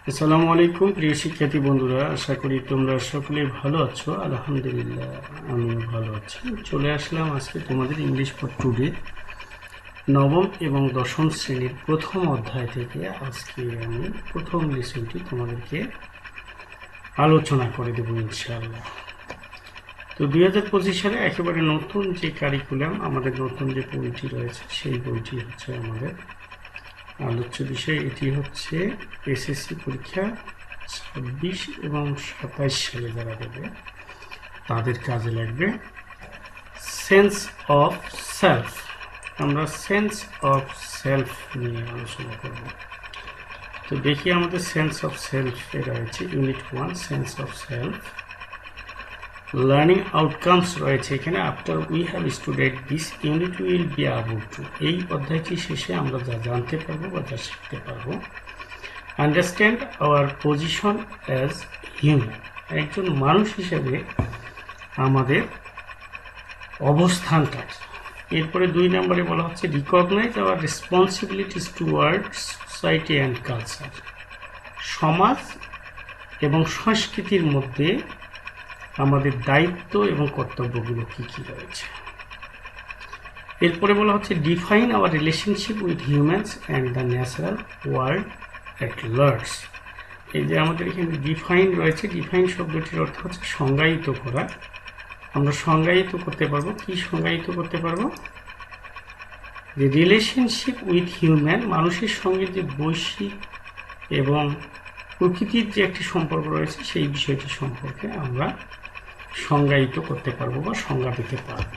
আসসালামু আলাইকুম প্রিয় শিক্ষার্থী বন্ধুরা, আশা করি তোমরা সকলেই ভালো আছো। আলহামদুলিল্লাহ আমিও ভালো আছি। চলে আসলাম আজকে তোমাদের ইংলিশ ফর টুডে নবম এবং দশম শ্রেণীর প্রথম অধ্যায় থেকে। আজকে আমি প্রথম লেসনটি তোমাদেরকে আলোচনা করে দেবো ইনশাআল্লাহ। তো 2025 সালে একেবারে নতুন যে কারিকুলাম, আমাদের নতুন যে বইটি রয়েছে, সেই বইটি হচ্ছে আমাদের আলোচ্য বিষয়। এটি হচ্ছে এসএসসি পরীক্ষা 26 এবং 27 সালে যারা দেবে তাদের কাজে লাগবে সেন্স অফ সেলফ। আমরা সেন্স অফ সেলফ নিয়ে আলোচনা করব। তো দেখি আমাদের সেন্স অফ সেলফ রয়েছে unit 1 sense of self. Learning outcomes রয়েছে এখানে। After we have student this unit will be able to, এই অধ্যায়টি শেষে আমরা যা জানতে পারবো বা যা শিখতে পারবো, understand our position as human, একজন মানুষ হিসেবে আমাদের অবস্থানটা। এরপরে 2 নম্বরে বলা হচ্ছে recognise our responsibilities towards society and culture, সমাজ এবং সংস্কৃতির মধ্যে আমাদের দায়িত্ব এবং কর্তব্যগুলো কী কী রয়েছে। এরপরে বলা হচ্ছে define our relationship with humans and the natural world at large. এই যে আমাদের এখানে ডিফাইন রয়েছে, ডিফাইন শব্দটির অর্থ হচ্ছে সংজ্ঞায়িত করা। আমরা সংজ্ঞায়িত করতে পারবো, কি সংজ্ঞায়িত করতে পারবো? যে রিলেশনশিপ উইথ হিউম্যান, মানুষের সঙ্গে যে বৈশ্বিক এবং প্রকৃতির যে একটি সম্পর্ক রয়েছে, সেই বিষয়টি সম্পর্কে আমরা সংজ্ঞায়িত করতে পারবো বা সংজ্ঞা দিতে পারবো।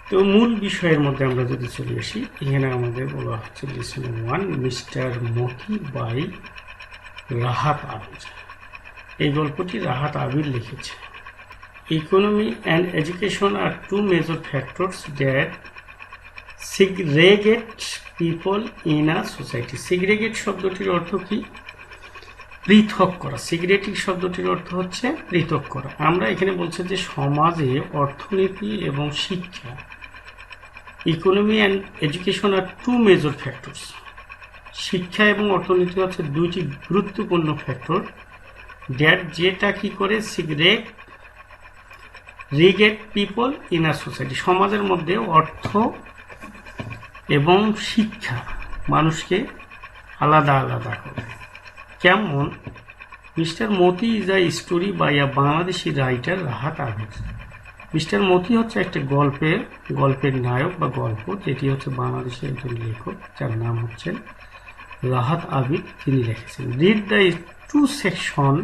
তো মূল বিষয়ের মধ্যে আমরা যদি চলে আসি, এখানে আমাদের বলা হচ্ছে lesson 1 mister Moti by Rahat Abir. এই গল্পটি রাহাত আবির লিখেছে। Economy and education are two major factors that segregate people in a society. Segregate শব্দটির অর্থ কি? পৃথক করা। সিগ্রেটিক শব্দটির অর্থ হচ্ছে পৃথক করা। আমরা এখানে বলছি যে সমাজে অর্থনীতি এবং শিক্ষা, economy and education are two major factors, শিক্ষা এবং অর্থনীতি হচ্ছে দুইটি গুরুত্বপূর্ণ ফ্যাক্টর, দ্যাট যেটা কি করে regret people in a society, সমাজের মধ্যে অর্থ এবং শিক্ষা মানুষকে আলাদা আলাদা করে। কেমন? Mister Moti is a story by a Bangladeshi writer Rahat Abir. Mister Moti হচ্ছে একটা গল্পের নায়ক বা গল্প, যেটি হচ্ছে বাংলাদেশের একজন লেখক যার নাম হচ্ছেন রাহাত আবির, তিনি লিখেছেন। Read the two section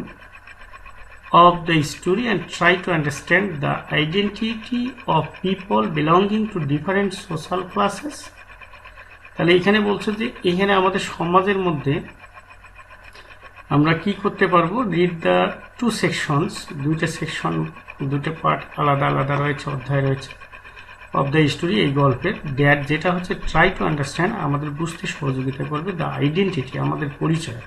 of the story and try to understand the identity of people belonging to different social classes. তাহলে এখানে বলছে যে এখানে আমাদের সমাজের মধ্যে আমরা কি করতে পারবো? রিড দ্য টু সেকশনস, দুইটা সেকশন, দুটো পার্ট আলাদা আলাদা রয়েছে, অধ্যায় রয়েছে, অফ দ্য স্টোরি, এই গল্পের, দ্যাট যেটা হচ্ছে ট্রাই টু আন্ডারস্ট্যান্ড, আমাদের বুঝতে সহযোগিতা করবে, দ্য আইডেন্টিটি, আমাদের পরিচয়,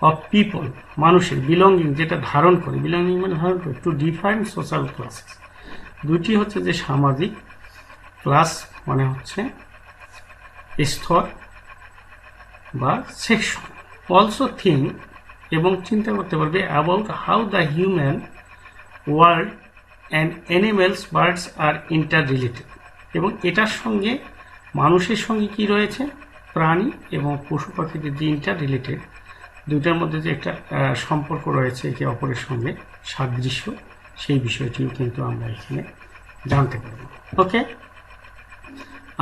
অফ পিপল, মানুষের, বিলঙ্গিং, যেটা ধারণ করে, বিলঙ্গিং মানে ধারণ করে, টু ডিফারেন্ট সোশ্যাল ক্লাসেস, দুটি হচ্ছে যে সামাজিক, ক্লাস মানে হচ্ছে স্তর বা সেকশন। অলসো থিঙ্ক, এবং চিন্তা করতে পারবে, about how the human world and animals birds R inter related, এবং এটার সঙ্গে মানুষের সঙ্গে কি রয়েছে, প্রাণী এবং পশু পাখিদের যে ইন্টার রিলেটেড, দুইটার মধ্যে যে একটা সম্পর্ক রয়েছে একে অপরের সঙ্গে, সাদৃশ্য, সেই বিষয়টিও কিন্তু আমরা এখানে জানতে পারব। ওকে।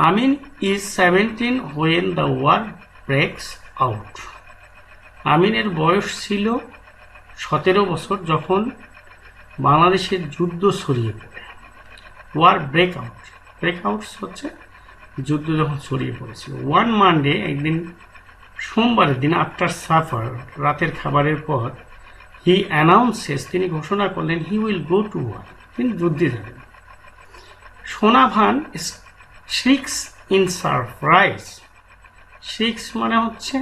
আমিন is 17 when the war breaks out. আমিনের বয়স ছিল 17 বছর যখন বাংলাদেশের যুদ্ধ ছড়িয়ে পড়ে। ওয়ার ব্রেকআউটস হচ্ছে যুদ্ধ যখন ছড়িয়ে পড়েছিল। ওয়ান মানডে, একদিন সোমবারের দিন, আফটার সাফার, রাতের খাবারের পর, হি অ্যানাউন্সেস, তিনি ঘোষণা করলেন, he will go to war, তিনি যুদ্ধে যাবেন। সোনাভান শ্রিক্স ইন সারপ্রাইজ, শ্রিক্স মানে হচ্ছে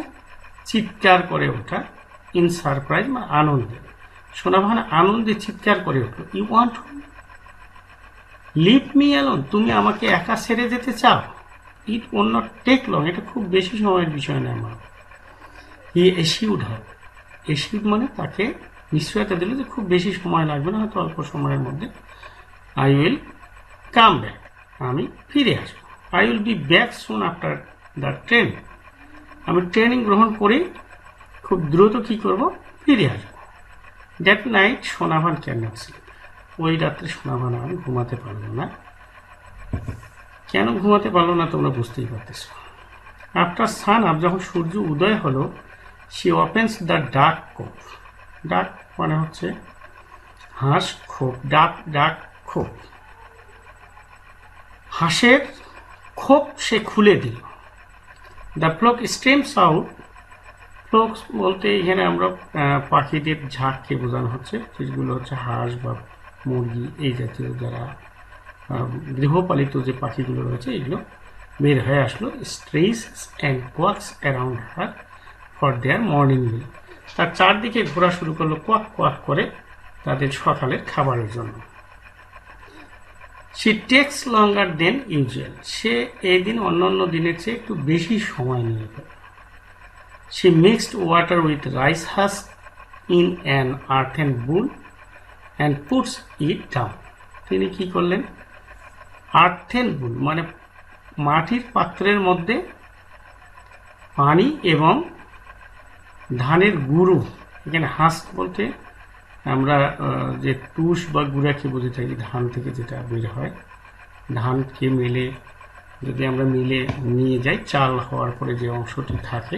চিৎকার করে ওঠা, ইন সারপ্রাইজ মানে আনন্দে। সোনাভান আনন্দে চিৎকার করে উঠল, you want to leave me alone, তুমি আমাকে একা ছেড়ে যেতে চাও? It want not take long, এটা খুব বেশি সময়ের বিষয় নয় আমার। হি এসিউড হার, এসিউড মানে তাকে নিশ্চয়তা দিল যে খুব বেশি সময় লাগবে না, হয়তো অল্প সময়ের মধ্যে আই উইল কাম ব্যাক, আমি ফিরে আসবো। I will be back soon after the train, আমি ট্রেনিং গ্রহণ করে খুব দ্রুত কি করব, ফিরে আসবো। That night Sonavan can not slip, ওই রাত্রে সোনাভান আর ঘুমাতে পারলো না। কেন ঘুমাতে পারলো না তোমরা বুঝতেই পারতেছ। আফটার সান আপ, যখন সূর্য উদয় হলো, সি ওপেন্স দ্য ডাক কোপ, ডাক মানে হচ্ছে হাঁস, খোপ, ডাক ডাক খোপ, হাঁসের খোপ সে খুলে দিল। The flock streams out, flock বলতে এখানে আমরা পাখিদের ঝাঁককে বোঝানো হচ্ছে, যেগুলো হচ্ছে হাঁস বা মুরগি এই জাতীয় যারা গৃহপালিত যে পাখিগুলো রয়েছে এগুলো বের হয়ে আসলো। Stress and কোয়াক্স around her for their morning মিল, তার চারদিকে ঘোরা শুরু করলো কোয়াক কোয়াক করে তাদের সকালের খাবারের জন্য। She takes longer than usual, সে এই দিন অন্যান্য দিনের চেয়ে একটু বেশি সময় নিয়ে গেল। She mixed water with rice husk in an earthen bowl and puts it down, তিনি কি করলেন, আর্থেন বুল মানে মাটির পাত্রের মধ্যে পানি এবং ধানের গুঁড়ো, এখানে হাস্ক বলতে আমরা যে তুষ বা গুঁড়াকে বুঝে থাকি, ধান থেকে যেটা বের হয়, ধানকে মেলে যদি আমরা মিলে নিয়ে যাই, চাল হওয়ার পরে যে অংশটি থাকে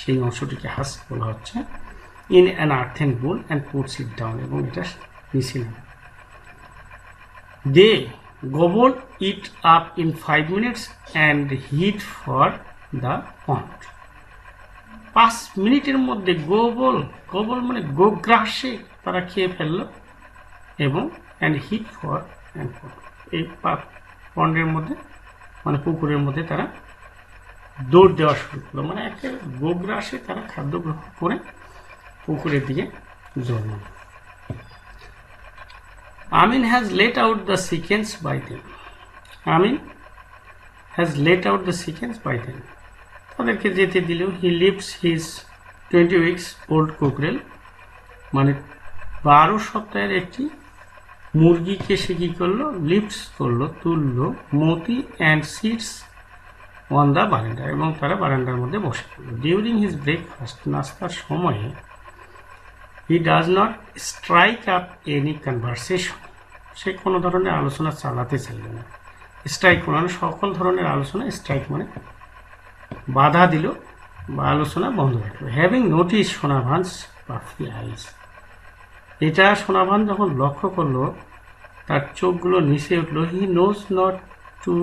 সেই অংশটিকে হাস্ক বলা হচ্ছে। In an earthen bowl and puts it down, এবং এটা নিচে নেবে। They gobble it up in 5 minutes and head for the pond, 5 মিনিটের মধ্যে গোবল, গোবল মানে গোগ্রাসে তারা খেয়ে ফেললো, এবং অ্যান্ড হিট ফর অ্যান্ড পন্ড, এই পন্ডের মধ্যে মানে পুকুরের মধ্যে তারা দৌড় দেওয়া শুরু করলো, মানে একটা গোগ্রাসে তারা খাদ্য গ্রহণ করে পুকুরের দিকে জন্ম। Amin has let out the chickens by them, Amin has let out the chickens by them, তাদেরকে যেতে দিলেও he leaves his 20 weeks old cockerel, মানে 12 সপ্তাহের একটি মুরগিকে সে কী করলো, লিফটস করলো, তুললো, মতি and sits on the veranda, এবং তারা বারান্দার মধ্যে বসে পড়লো। ডিউরিং হিজ ব্রেকফাস্ট, নাস্তার সময়ে, he does not strike up any conversation, সে কোনো ধরনের আলোচনা চালাতে চাইল না। স্ট্রাইক মানে সকল ধরনের আলোচনা, স্ট্রাইক মানে বাধা দিল বা আলোচনা বন্ধ রাখলো। Having notice Sonabhan's puffy eyes, এটা সোনাভান যখন লক্ষ্য করলো তার চোখগুলো নিচে উঠলো। He knows not to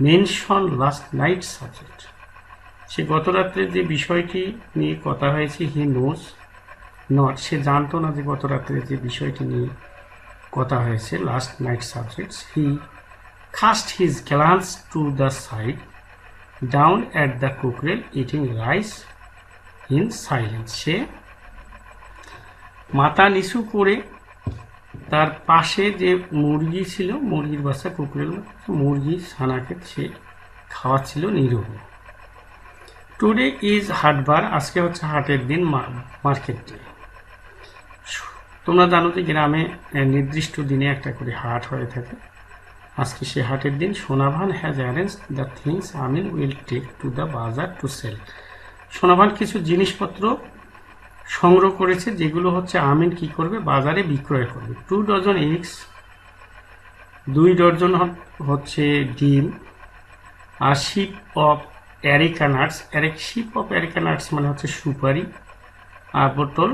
mention last night subject, সে গত রাত্রে যে বিষয়টি নিয়ে কথা হয়েছে, হি নোজ নট, সে জানতো না যে গত রাত্রে যে বিষয়টি নিয়ে কথা হয়েছে, last night subjects. He cast his glance to the side down at the cockerel eating rice in silence, সে মাথা নিচু করে তার পাশে যে মুরগি ছিল, মুরগির বাচ্চা কুকুরের মুরগি ছানাকে সে খাওয়াচ্ছিল নীরব। টুডে ইজ হাটবার, আজকে হচ্ছে হাটের দিন, মার্কেট ডে। তোমরা জানো যে গ্রামে নির্দিষ্ট দিনে একটা করে হাট হয়ে থাকে, আজকে সে হাটের দিন। Sonabhan has arrange the things Amin will take to the bazaar to sell, Sonabhan কিছু জিনিসপত্র সংগ্রহ করেছে যেগুলো হচ্ছে আমিন কি করবে, বাজারে বিক্রয় করবে। 2 ডজন এগস, 2 ডজন হচ্ছে ডিম, আর ship of areca nuts, ship of areca nuts মানে হচ্ছে সুপারি, আর বোতল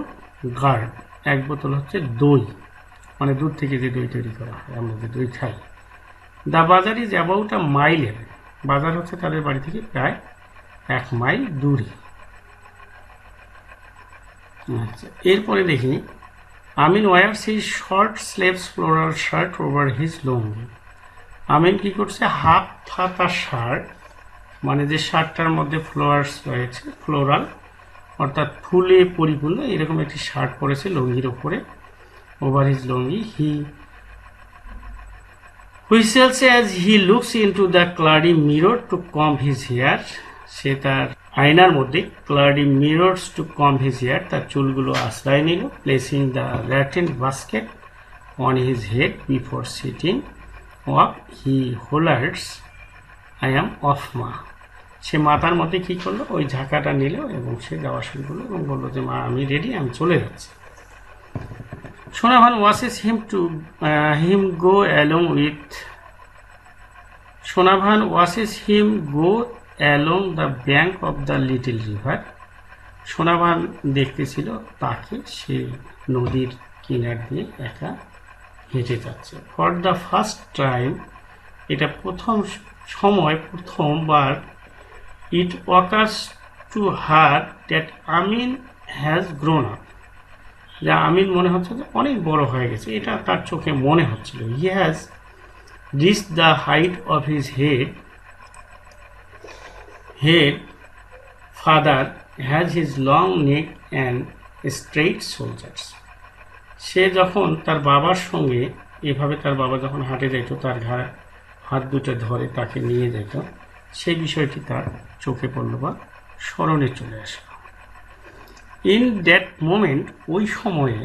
গার্ড, 1 বোতল হচ্ছে দই, মানে দুধ থেকে যে দই তৈরি করা হয়, আমরা যে দই খাই। দ্য বাজার is about a mile away, বাজার হচ্ছে তাদের বাড়ি থেকে প্রায় 1 মাইল দূরে। আচ্ছা, এরপরে দেখি, Amin wears his short sleeves floral shirt over his lungi, Amin কি করছে, হাফ হাতা শার্ট, মানে যে শার্টটার মধ্যে ফ্লোয়ার্স রয়েছে, ফ্লোরাল অর্থাৎ ফুলে পরিপূর্ণ, এরকম একটি শার্ট পরেছে লুঙ্গির ওপরে, over his lungi. He whistles as he looks into the cloudy mirror to comb his hair, সে তার আয়নার মধ্যে cloudy mirrors to comb his hair, তার চুলগুলো আশ্রয় নিল, placing the latent basket on his head before setting off he hollers I am off Ma. সে মাথার মধ্যে কী করলো, ওই ঝাঁকাটা নিল এবং সে যাওয়া শুরু করলো এবং বললো যে মা আমি রেডি, আমি চলে যাচ্ছি। Sonabhan watches him go along with Sonabhan watches him go along the bank of the little river. Sonabhan দেখতেছিল তাকে সে নদীর কিনার দিয়ে একা হেঁটে যাচ্ছে। ফর দ্য ফার্স্ট টাইম, এটা প্রথমবার it occurs to her that Amin has grown up, যা আমিন মনে হচ্ছে যে অনেক বড় হয়ে গেছে, এটা তার চোখে মনে হচ্ছিল। He has reach the height of his head father has his long neck and straight shoulders. সে যখন তার বাবার সঙ্গে এভাবে, তার বাবা যখন হাঁটে যেত, তার হাত দুটো ধরে তাকে নিয়ে যেত, সেই বিষয়টি তার চোখে পড়ল বা স্মরণে চলে আসলো। ইন দ্যাট মোমেন্ট, ওই সময়ে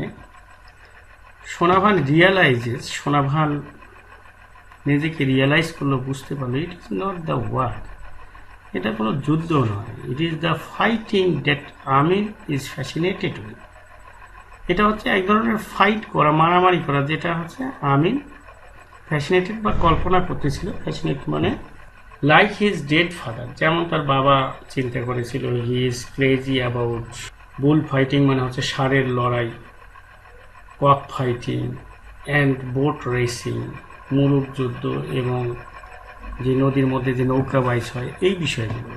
সোনাভান সোনাভান নিজেকে রিয়েলাইজ করলো, বুঝতে পারলো it is not the war, এটা কোনো যুদ্ধ নয়, it is the fighting that Amin is fascinated with. এটা হচ্ছে এক ধরনের ফাইট করা, মারামারি করা, যেটা হচ্ছে আমিন ফ্যাসিনেটেড বা কল্পনা করতেছিল। ফ্যাসিনেট মানে লাইক হিজ ডেড ফাদার, যেমন তার বাবা চিন্তা করেছিল। He is crazy about bull fighting, মানে হচ্ছে ষাঁড়ের লড়াই, cock fighting and boat racing, মুলুক যুদ্ধ, এবং যে নদীর মধ্যে যে নৌকা বাইচ হয়, এই বিষয়গুলো।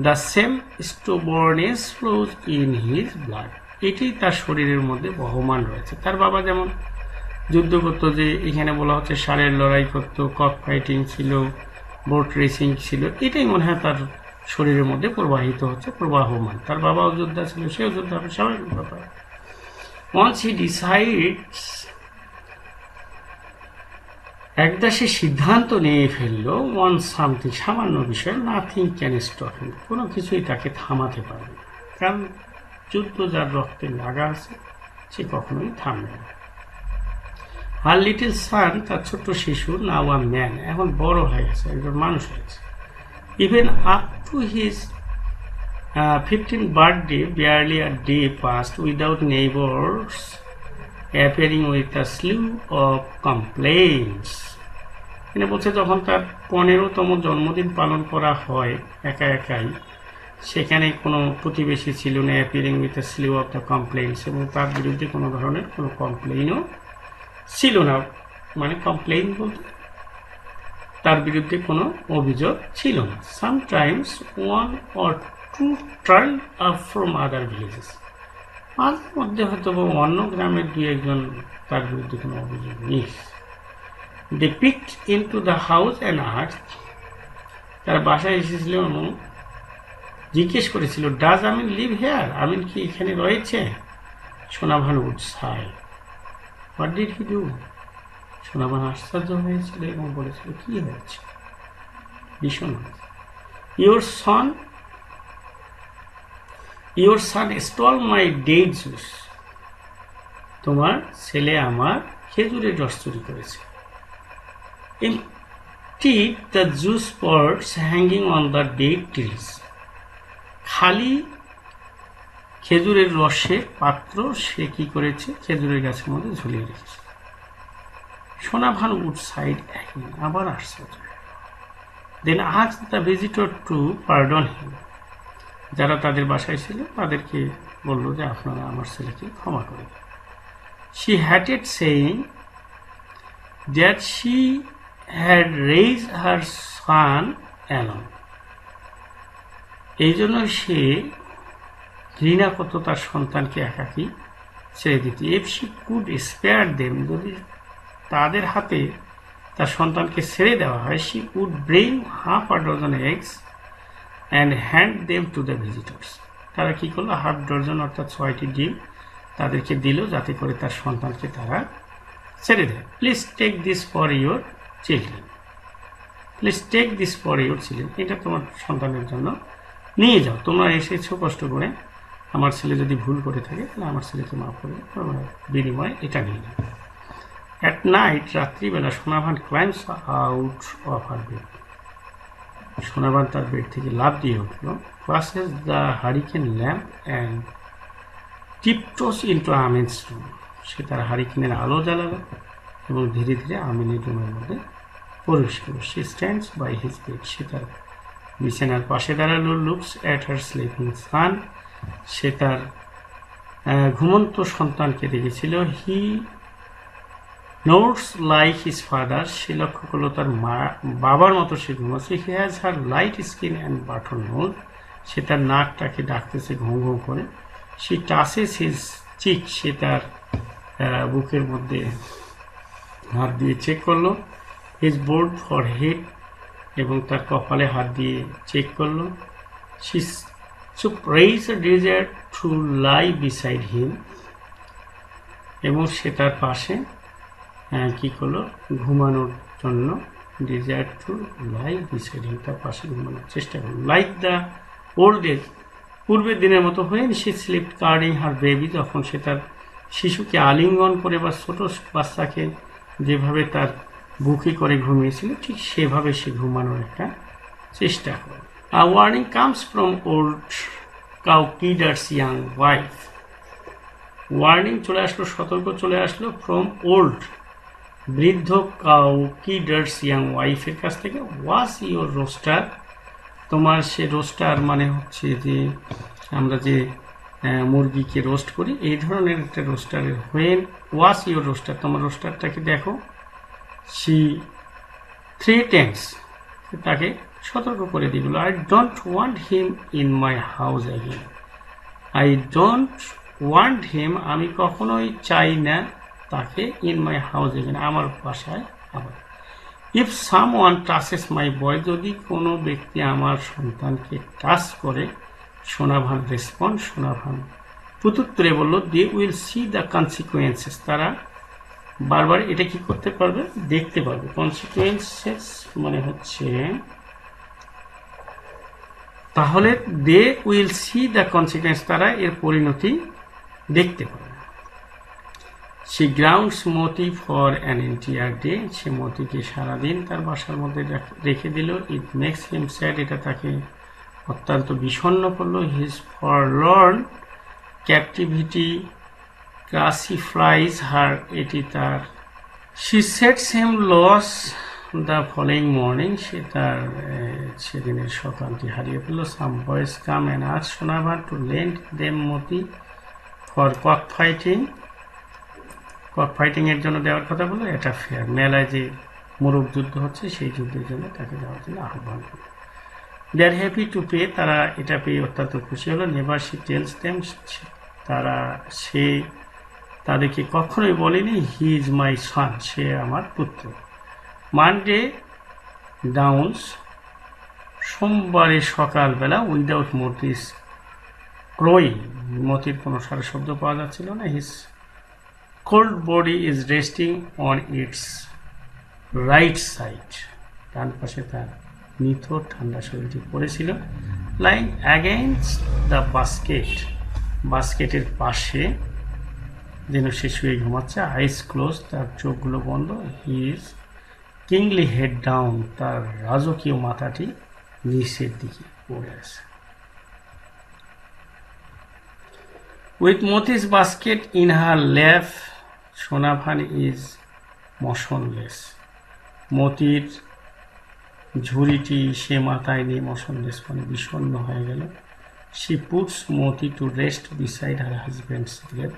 The same stubbornness flows in his blood, এটি তার শরীরের মধ্যে বহমান রয়েছে। তার বাবা যেমন যুদ্ধ করতো, যে এখানে বলা হচ্ছে ষাঁড়ের লড়াই করতো, কক ফাইটিং ছিল, বোট রেসিং ছিল, এটাই মনে হয় তার শরীরের মধ্যে প্রবাহিত হচ্ছে, প্রবাহমান। তার বাবাও যোদ্ধা ছিল, সেও যোদ্ধা হবে, স্বাভাবিক ব্যাপার। ওয়ান্স হি ডিসাইডস, একদা সে সিদ্ধান্ত নিয়ে ফেললো, ওয়ান সামথিং, সামান্য বিষয়, নাথিং ক্যান স্টপ হিম, কোনো কিছুই তাকে থামাতে পারবে না। কারণ যুদ্ধ যার রক্তে লাগা আছে, সে কখনোই থামবে না। হার লিটল সান, তার ছোট্ট শিশু, নাও আ ম্যান, এখন বড় হয়ে গেছে, একজন মানুষ হয়েছে। Even up to his 15th birthday, barely a day passed without neighbors appearing with a slew of complaints. এখানে বলছে যখন তার 15তম জন্মদিন পালন করা হয় একা একাই, সেখানে কোনো প্রতিবেশী ছিল না, appearing with a slew of the complains, এবং তার বিরুদ্ধে কোনো ধরনের কোনো কমপ্লেইনও ছিল না। মানে কমপ্লেইন বলতে তার বিরুদ্ধে কোনো অভিযোগ ছিল না। Sometimes one or two trail up from other villages, মাঝে মধ্যে হয়তো অন্য গ্রামের দুই একজন তার বিরুদ্ধে কোনো অভিযোগ নেই। They peeked into the house and asked, তার বাসায় এসেছিল এবং জিজ্ঞেস করেছিল, does Amin live here, Amin কি এখানে রয়েছে? Sonabhan would say, what did he do? Sonabhan আশ্চর্য হয়েছিল এবং বলেছিল, কি হয়েছে? ভীষণ হয়েছে। Your son stole my date juice, তোমার ছেলে আমার খেজুরের রস চুরি করেছে। emptied the juice pots hanging on the date trees, খালি খেজুরের রসের পাত্র সে কি করেছে, খেজুরের গাছের মধ্যে ঝুলিয়ে রেখেছে। সোনাভান উড সাইড, আবার আশ্চর্য। দেন asked the visitor to pardon him, যারা তাদের বাসায় ছিল তাদেরকে বলল যে আপনারা আমার ছেলেকে ক্ষমা করে দিন। she hated saying that she had raised her son alone, এই জন্য সে ঘৃণা করত তার সন্তানকে একাকী ছেড়ে দিতে। if she could spare them, যদি তাদের হাতে তার সন্তানকে ছেড়ে দেওয়া হয়, she would bring half a dozen eggs and hand them to the visitors, তারা কি করলো, হাফ ডজন অর্থাৎ 6টি ডিম তাদেরকে দিল যাতে করে তার সন্তানকে তারা ছেড়ে দেয়। Please take this for your children, please take this for your children, এটা তোমার সন্তানের জন্য নিয়ে যাও, তোমরা এসেছো কষ্ট করে, আমার ছেলে যদি ভুল করে থাকে তাহলে আমার ছেলেকে মাফ করে বিনিময়ে এটা নিয়ে যাও। অ্যাট নাইট, রাত্রিবেলা Sonabhan climbs out of her bed, Sonabhan তার বেড থেকে লাফ দিয়ে উঠল, clasps the hurricane lamp and tiptoes into Amin's room, সে তার হারিকেনের আলো জ্বালালো এবং ধীরে ধীরে আমিনের রুমের মধ্যে প্রবেশ করল। সে স্ট্যান্ডস বাই হিজ বেড, সে তার বিছানার পাশে দাঁড়ালো। Looks at her sleeping son, সে তার ঘুমন্ত সন্তানকে দেখেছিল। He notes like his father, সে লক্ষ্য করলো তার বাবার মতো সে ঘুমাচ্ছে। He has her light skin and button nose, সে তার নাকটাকে ডাকতেছে ঘুম ঘুম করে। সে টাচেস হিজ চিক, সে তার বুকের মধ্যে হাত দিয়ে চেক করলো। হিজ বোর্ড ফর হেড, এবং তার কপালে হাত দিয়ে চেক করলো। She raise a desire to lie beside him, এবং সে তার পাশে কি করলো, ঘুমানোর জন্য, desire to lie beside him, তার পাশে ঘুমানোর চেষ্টা করলো। লাইক দ্য ওল্ড ডেজ, পূর্বের দিনের মতো হয়ে সে স্লিপ কার্ডিং হার বেবি, যখন সে তার শিশুকে আলিঙ্গন করে বা ছোট বাচ্চাকে যেভাবে তার বুকে করে ঘুমিয়েছিল ঠিক সেভাবে সে ঘুমানোর একটা চেষ্টা করে। A warning comes from old chowkidar's young wife, warning চলে আসলো, সতর্ক চলে আসলো, ফ্রম ওল্ড বৃদ্ধ কাউ কিডার্স ইয়াং ওয়াইফের কাছ থেকে। ওয়াজ ইউর রোস্টার, তোমার সে রোস্টার মানে হচ্ছে যে আমরা যে মুরগিকে রোস্ট করি এই ধরনের একটা রোস্টারের। হোয়েন ওয়াজ ইউর রোস্টার, তোমার রোস্টারটাকে দেখো। সি থ্রেটেন্স, তাকে সতর্ক করে দিল। I don't want him in my house again, I don't want হিম, আমি কখনোই চাই না তাকে, ইন মাই হাউস অ্যাগেন, আমার বাসায় আবার। ইফ সাম ওয়ান টাচেস মাই বয়, যদি কোনো ব্যক্তি আমার সন্তানকে টাচ করে, সোনাভান রেসপন্ড, সোনাভান প্রত্যুত্তরে বলল, they will see the consequences, তারা বারবার এটা কি করতে পারবে, দেখতে পারবে। কনসিকুয়েন্সেস মানে হচ্ছে, তাহলে they will see the consequence, তারা এর পরিণতি দেখতে পাবে। সে grounds Moti for an entire day, সে মতিকে সারাদিন তার বাসার মধ্যে রেখে দিল। ইট মেক্স হিম স্যাড, এটা তাকে অত্যন্ত বিষণ্ণ করলো। হিজ ফরলর্ন ক্যাপটিভিটি ক্লাসিফাইজ হার, এটি তার। She sets him loose the following morning, সে তার সেদিনের সকালটি হারিয়ে ফেলল। Some boys come and ask Sonabhan to lend them Moti for cock fighting, cock ফাইটিংয়ের জন্য দেওয়ার কথা বললো। এটা ফেয়ার, মেলায় যে মোরগ যুদ্ধ হচ্ছে সেই যুদ্ধের জন্য তাকে দেওয়ার জন্য আহ্বান করল। দে আর হ্যাপি টু পে, তারা এটা পেয়ে অত্যন্ত খুশি হলো। নেভার শি টেলস দেম, সে তাদেরকে কখনোই বলেনি হি ইজ মাই সন, সে আমার পুত্র। মানডে ডাউনস, সোমবারে সকালবেলা, উইদাউট মতিস ক্রোয়িং, মতির কোনো সারা শব্দ পাওয়া যাচ্ছিল না। His cold body is resting on its right side, ডান পাশে তার নিথর ঠান্ডা শরীরটি পড়েছিল। লাইং অ্যাগেইনস্ট দ্য বাস্কেট, বাস্কেটের পাশে যেন সে শুয়ে ঘুমাচ্ছে। আইস ক্লোজ, তার চোখগুলো বন্ধ। হিজ কিংলি হেড ডাউন, তার রাজকীয় মাথাটি নিচের দিকে পড়ে আছে। With মতিস basket in her lap, Sonavan is motionless, মতির ঝুড়িটি সে মাথায় নিয়ে মোশনলেস মানে বিষণ্ণ হয়ে গেল। She puts Moti to rest beside her husband's grave,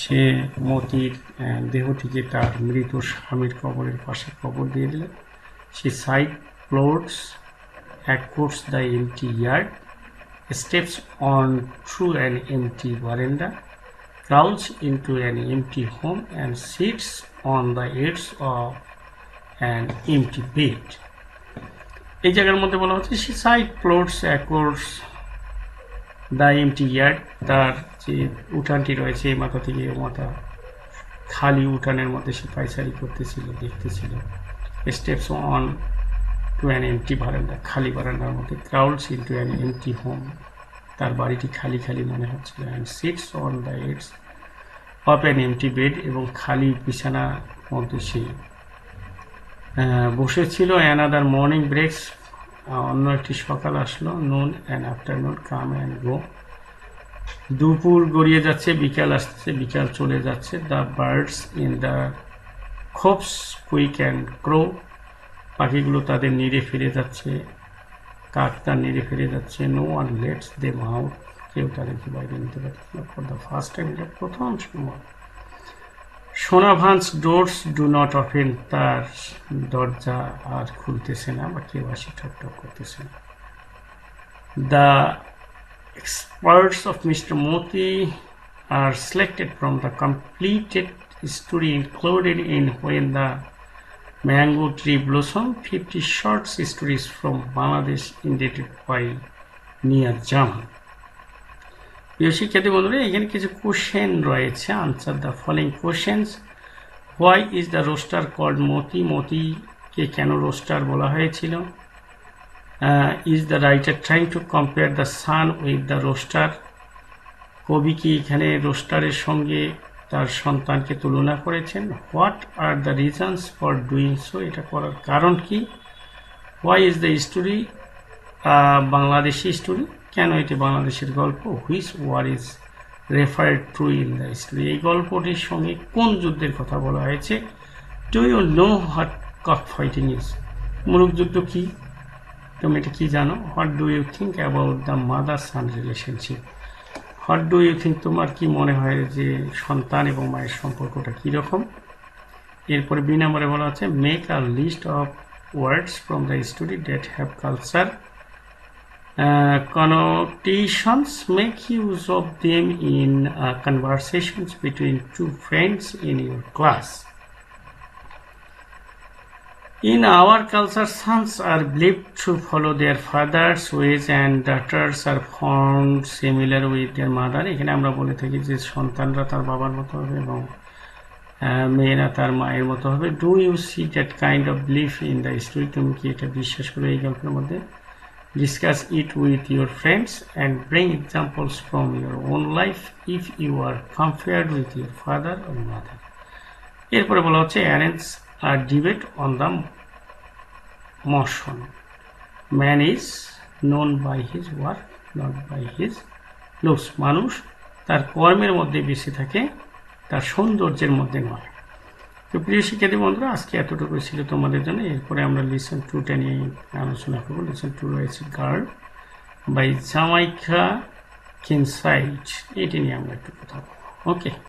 সে মতির দেহটিকে তার মৃত স্বামীর কবরের পাশে কবর দিয়ে দিল। সে side plots across the empty yard, steps on through an empty veranda, crouch into an empty home and sits on the edge of an empty bed. এই জায়গার মধ্যে বলা হচ্ছে সে side plots across the empty yard, তার যে উঠানটি রয়েছে এই মাথা থেকে মাথা খালি উঠানের মধ্যে সে পায়চারি করতেছিল, দেখতেছিল। Steps on to an empty বারান্দা, খালি বারান্দার মধ্যে। Crowds into an empty home, তার বাড়িটি খালি খালি মনে হচ্ছিল। And sits on the edge of an empty bed, এবং খালি বিছানার মধ্যে সে বসেছিল। অ্যানাদার মর্নিং ব্রেকস, অন্য একটি সকাল আসলো। Noon and afternoon come and go, দুপুর গড়িয়ে যাচ্ছে, বিকাল আসছে, বিকাল চলে যাচ্ছে। The birds in the khops quick and crow, পাখিগুলো তাদের নিড়ে ফিরে যাচ্ছে, কাক তার নিড়ে ফিরে যাচ্ছে। No one lets them out, কেউ তাদেরকে বাইরে নিতে পারছে না। ফর দ্য ফার্স্ট টাইম, এটা প্রথম সময়। সোনাভান্স ডোরস ডু নট ওপেন, তার দরজা আর খুলতেছে না, বা কেউ আসি ঠকঠক করতেছে না। The experts of Mr. Moti are selected from the completed story included in When the Mango Tree Blossom, 50 short stories from Bangladesh indicated by Nia Jaman. প্রিয় শিক্ষার্থী বন্ধুরা, এখানে কিছু কোশ্চেন রয়েছে। Answer the following questions. Why is the rooster called Moti, মতিকে কেন rooster বলা হয়েছিল? Is the writer trying to compare the son with the rooster, কবি কি এখানে রোস্টারের সঙ্গে তার সন্তানকে তুলনা করেছেন? What are the reasons for doing so, এটা করার কারণ কি? Why is the story Bangladeshi story, কেন এটি বাংলাদেশের গল্প? Which war is referred to in the story, এই গল্পটির সঙ্গে কোন যুদ্ধের কথা বলা হয়েছে? Do you know what cock fighting is, মুলুক যুদ্ধ কি, তুমি এটা কি জানো? What do you think about the mother son relationship, what do you think, তোমার কি মনে হয় যে সন্তান এবং মায়ের সম্পর্কটা কীরকম? এরপরে বি নম্বরে বলা হচ্ছে make a list of words from the story that have culture connotations, make use of them in conversations between two friends in your class. In our culture, sons are believed to follow their father's ways and daughters are found similar with their mother. এখানে আমরা বলে থাকি যে সন্তানরা তার বাবার মতো হবে এবং মেয়েরা তার মায়ের মতো হবে। Do you see that kind of belief in the story, তুমি কি এটা বিশ্বাস করো এই গল্পের মধ্যে? Discuss it with your friends and bring examples from your own life if you are compared with your father or mother. এরপরে বলা হচ্ছে arrange a debate on the motion. Man is known by his work, not by his looks. মানুষ তার কর্মের মধ্যে বেশি থাকে, তার সৌন্দর্যের মধ্যে নয়। তো প্রিয় শিক্ষার্থী বন্ধুরা, আজকে এতটুকু ছিল তোমাদের জন্য। এরপরে আমরা লিসন 2টা নিয়ে আলোচনা করবো। লিসন 2 রয়েছে গার্ল বাই জামাইকা কিনসাইড, এটি নিয়ে আমরা একটু কথা বলবো। ওকে।